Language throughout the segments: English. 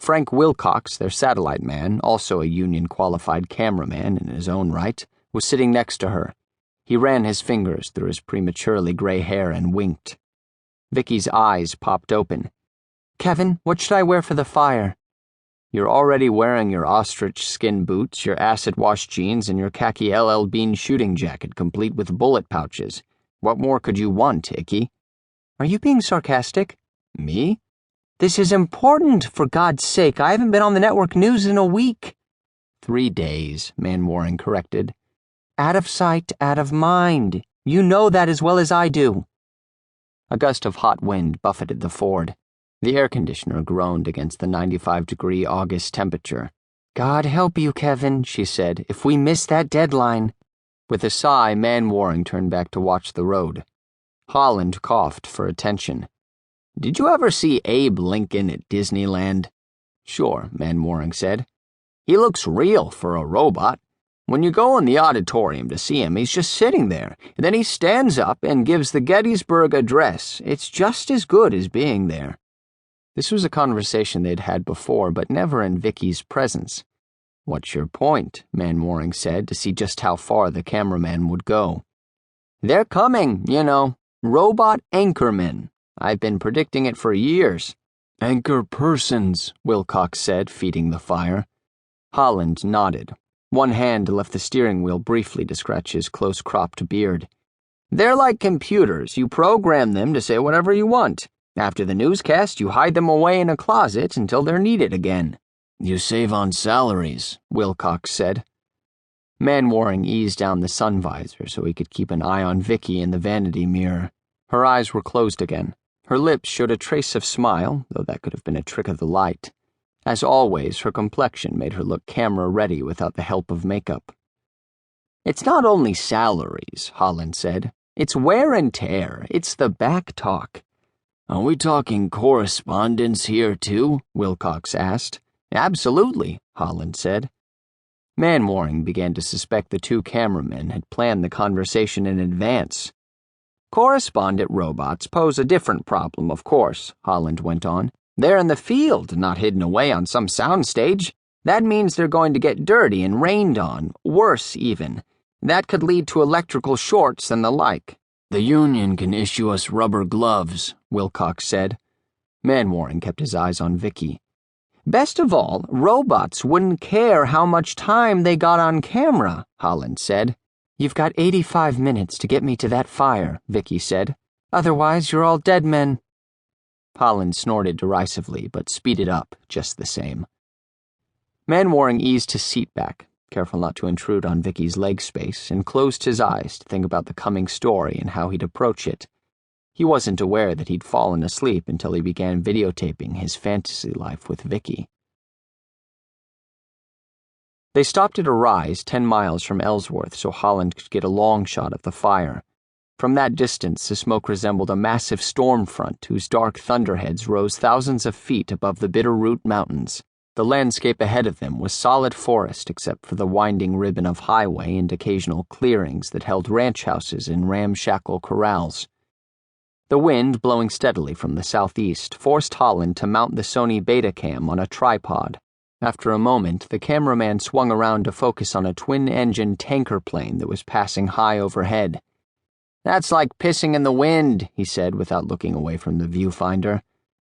Frank Wilcox, their satellite man, also a union-qualified cameraman in his own right, was sitting next to her. He ran his fingers through his prematurely gray hair and winked. Vicky's eyes popped open. "Kevin, what should I wear for the fire?" "You're already wearing your ostrich skin boots, your acid-wash jeans, and your khaki LL Bean shooting jacket complete with bullet pouches. What more could you want, Icky?" "Are you being sarcastic?" "Me?" "This is important, for God's sake. I haven't been on the network news in a week." 3 days, Manwaring corrected. "Out of sight, out of mind. You know that as well as I do." A gust of hot wind buffeted the Ford. The air conditioner groaned against the 95-degree August temperature. "God help you, Kevin," she said, "if we miss that deadline." With a sigh, Manwaring turned back to watch the road. Holland coughed for attention. "Did you ever see Abe Lincoln at Disneyland?" "Sure," Manwaring said. "He looks real for a robot. When you go in the auditorium to see him, he's just sitting there, and then he stands up and gives the Gettysburg Address. It's just as good as being there." This was a conversation they'd had before, but never in Vicky's presence. "What's your point?" Manwaring said, to see just how far the cameraman would go. "They're coming, you know. Robot anchormen. I've been predicting it for years." "Anchor persons," Wilcox said, feeding the fire. Holland nodded. One hand left the steering wheel briefly to scratch his close-cropped beard. "They're like computers. You program them to say whatever you want. After the newscast, you hide them away in a closet until they're needed again." "You save on salaries," Wilcox said. Manwaring eased down the sun visor so he could keep an eye on Vicky in the vanity mirror. Her eyes were closed again. Her lips showed a trace of smile, though that could have been a trick of the light. As always, her complexion made her look camera-ready without the help of makeup. "It's not only salaries," Holland said. "It's wear and tear. It's the back talk." "Are we talking correspondence here, too?" Wilcox asked. "Absolutely," Holland said. Manwaring began to suspect the 2 cameramen had planned the conversation in advance. "Correspondent robots pose a different problem, of course," Holland went on. "They're in the field, not hidden away on some soundstage. That means they're going to get dirty and rained on, worse even. That could lead to electrical shorts and the like." "The union can issue us rubber gloves," Wilcox said. Manwaring kept his eyes on Vicky. "Best of all, robots wouldn't care how much time they got on camera," Holland said. "You've got 85 minutes to get me to that fire," Vicky said. "Otherwise, you're all dead men." Holland snorted derisively, but speeded up just the same. Manwaring eased his seat back, careful not to intrude on Vicky's leg space, and closed his eyes to think about the coming story and how he'd approach it. He wasn't aware that he'd fallen asleep until he began videotaping his fantasy life with Vicky. They stopped at a rise 10 miles from Ellsworth so Holland could get a long shot of the fire. From that distance, the smoke resembled a massive storm front whose dark thunderheads rose thousands of feet above the Bitterroot Mountains. The landscape ahead of them was solid forest except for the winding ribbon of highway and occasional clearings that held ranch houses and ramshackle corrals. The wind, blowing steadily from the southeast, forced Holland to mount the Sony Betacam on a tripod. After a moment, the cameraman swung around to focus on a twin-engine tanker plane that was passing high overhead. "That's like pissing in the wind," he said without looking away from the viewfinder.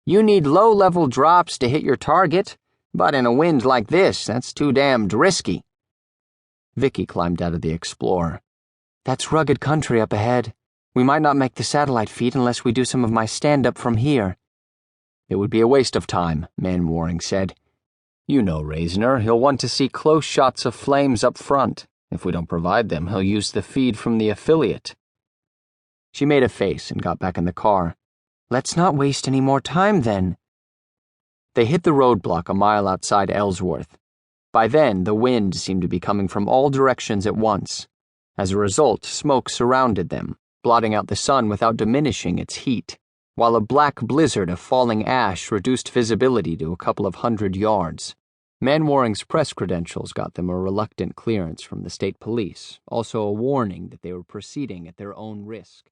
"You need low-level drops to hit your target, but in a wind like this, that's too damned risky." Vicky climbed out of the Explorer. "That's rugged country up ahead. We might not make the satellite feed unless we do some of my stand-up from here." "It would be a waste of time," Manwaring said. "You know Reisner, he'll want to see close shots of flames up front. If we don't provide them, he'll use the feed from the affiliate." She made a face and got back in the car. "Let's not waste any more time, then." They hit the roadblock a mile outside Ellsworth. By then, the wind seemed to be coming from all directions at once. As a result, smoke surrounded them, blotting out the sun without diminishing its heat, while a black blizzard of falling ash reduced visibility to a couple of 100 yards. Manwaring's press credentials got them a reluctant clearance from the state police, also a warning that they were proceeding at their own risk.